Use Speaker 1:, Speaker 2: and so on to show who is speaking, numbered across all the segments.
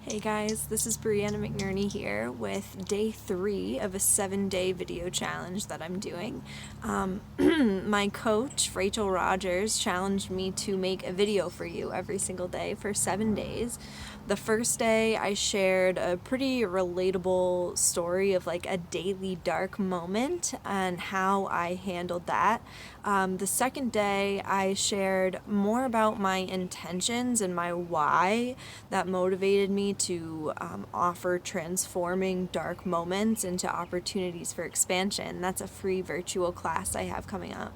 Speaker 1: Hey guys, this is Brianna McNerney here with day 3 of a 7-day video challenge that I'm doing. My coach, Rachel Rogers, challenged me to make a video for you every single day for 7 days. The first day I shared a pretty relatable story of like a daily dark moment and how I handled that. The second day I shared more about my intentions and my why that motivated me to offer transforming dark moments into opportunities for expansion. That's a free virtual class I have coming up.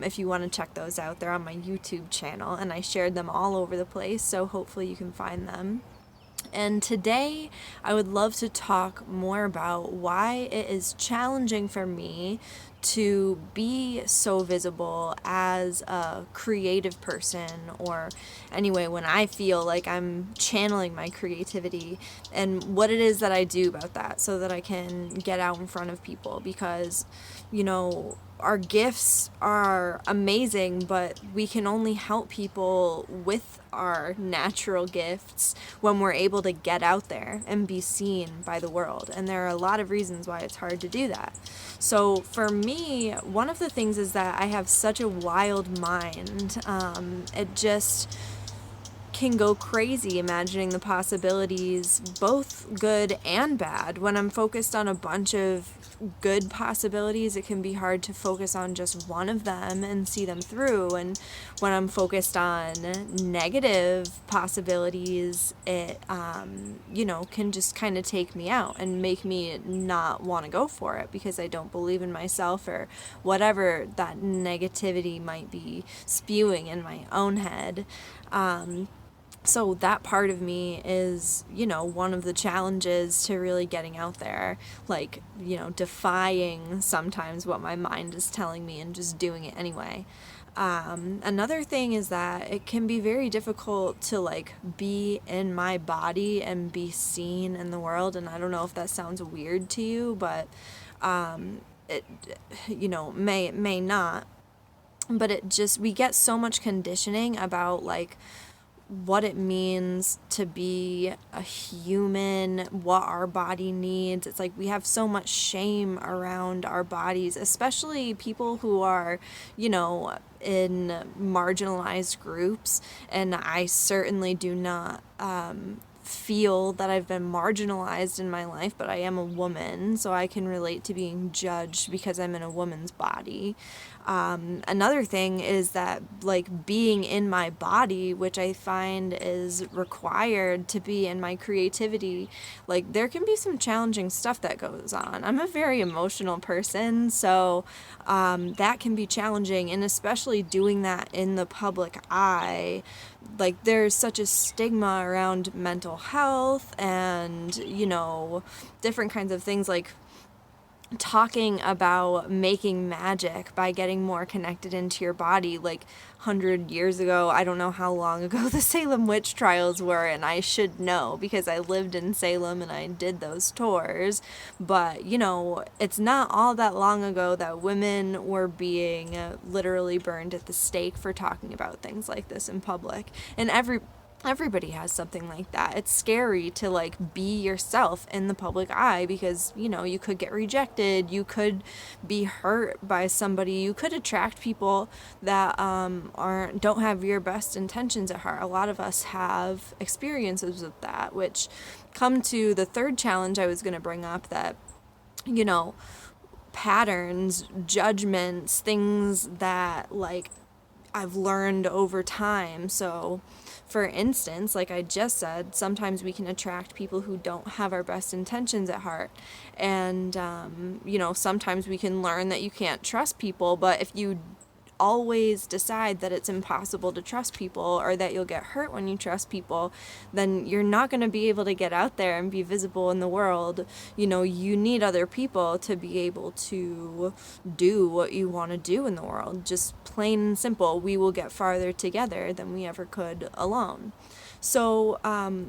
Speaker 1: If you want to check those out, they're on my YouTube channel, and I shared them all over the place, so hopefully you can find them. And today, I would love to talk more about why it is challenging for me to be so visible as a creative person, or anyway, when I feel like I'm channeling my creativity, and what it is that I do about that so that I can get out in front of people. Because, our gifts are amazing, but we can only help people with our natural gifts when we're able to get out there and be seen by the world. And there are a lot of reasons why it's hard to do that. So for me, one of the things is that I have such a wild mind. It just can go crazy imagining the possibilities, both good and bad. When I'm focused on a bunch of good possibilities, it can be hard to focus on just one of them and see them through. And when I'm focused on negative possibilities, it, can just kind of take me out and make me not want to go for it because I don't believe in myself or whatever that negativity might be spewing in my own head. So that part of me is, one of the challenges to really getting out there, like, defying sometimes what my mind is telling me and just doing it anyway. Another thing is that it can be very difficult to like be in my body and be seen in the world. And I don't know if that sounds weird to you, but it, may not. But we get so much conditioning about like what it means to be a human, what our body needs. It's like we have so much shame around our bodies, especially people who are, in marginalized groups. And I certainly do not feel that I've been marginalized in my life, but I am a woman, so I can relate to being judged because I'm in a woman's body. Another thing is that, like, being in my body, which I find is required to be in my creativity, like, there can be some challenging stuff that goes on. I'm a very emotional person, so that can be challenging, and especially doing that in the public eye. Like, there's such a stigma around mental health and, different kinds of things, like talking about making magic by getting more connected into your body. Like 100 years ago, I don't know how long ago the Salem witch trials were, and I should know because I lived in Salem and I did those tours. But it's not all that long ago that women were being literally burned at the stake for talking about things like this in public. And everybody has something like that. It's scary to like be yourself in the public eye because you could get rejected, you could be hurt by somebody, you could attract people that don't have your best intentions at heart. A lot of us have experiences with that, which come to the third challenge I was going to bring up, that patterns, judgments, things that like I've learned over time. So, for instance, like I just said, sometimes we can attract people who don't have our best intentions at heart. And, sometimes we can learn that you can't trust people, but if you always decide that it's impossible to trust people or that you'll get hurt when you trust people, then you're not going to be able to get out there and be visible in the world. You need other people to be able to do what you want to do in the world. Just plain and simple, we will get farther together than we ever could alone. So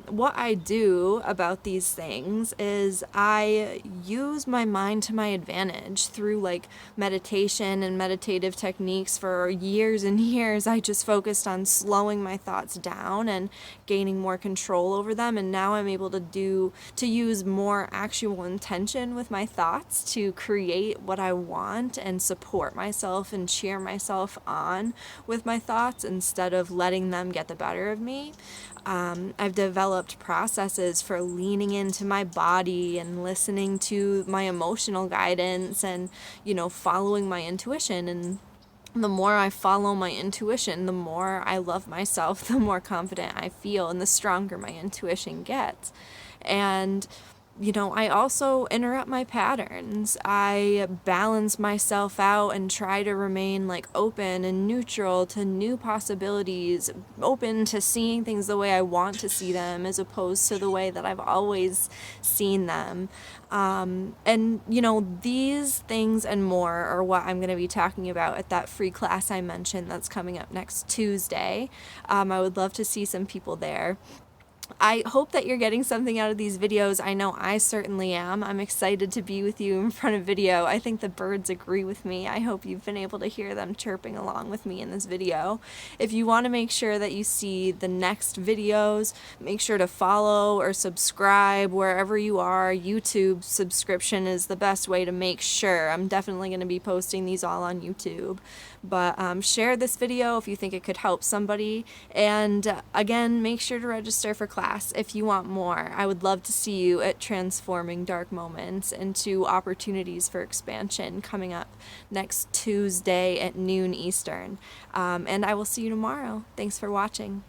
Speaker 1: what I do about these things is I use my mind to my advantage through like meditation and meditative techniques. For years and years, I just focused on slowing my thoughts down and gaining more control over them. And now I'm able to use more actual intention with my thoughts to create what I want and support myself and cheer myself on with my thoughts instead of letting them get the better of me. I've developed processes for leaning into my body and listening to my emotional guidance and, following my intuition. And the more I follow my intuition, the more I love myself, the more confident I feel, and the stronger my intuition gets. And I also interrupt my patterns. I balance myself out and try to remain like open and neutral to new possibilities, open to seeing things the way I want to see them as opposed to the way that I've always seen them. And these things and more are what I'm going to be talking about at that free class I mentioned that's coming up next Tuesday. I would love to see some people there. I hope that you're getting something out of these videos. I know I certainly am. I'm excited to be with you in front of video. I think the birds agree with me. I hope you've been able to hear them chirping along with me in this video. If you want to make sure that you see the next videos, make sure to follow or subscribe wherever you are. YouTube subscription is the best way to make sure. I'm definitely going to be posting these all on YouTube. But share this video if you think it could help somebody. And again, make sure to register for class if you want more. I would love to see you at Transforming Dark Moments into Opportunities for Expansion coming up next Tuesday at noon Eastern. And I will see you tomorrow. Thanks for watching.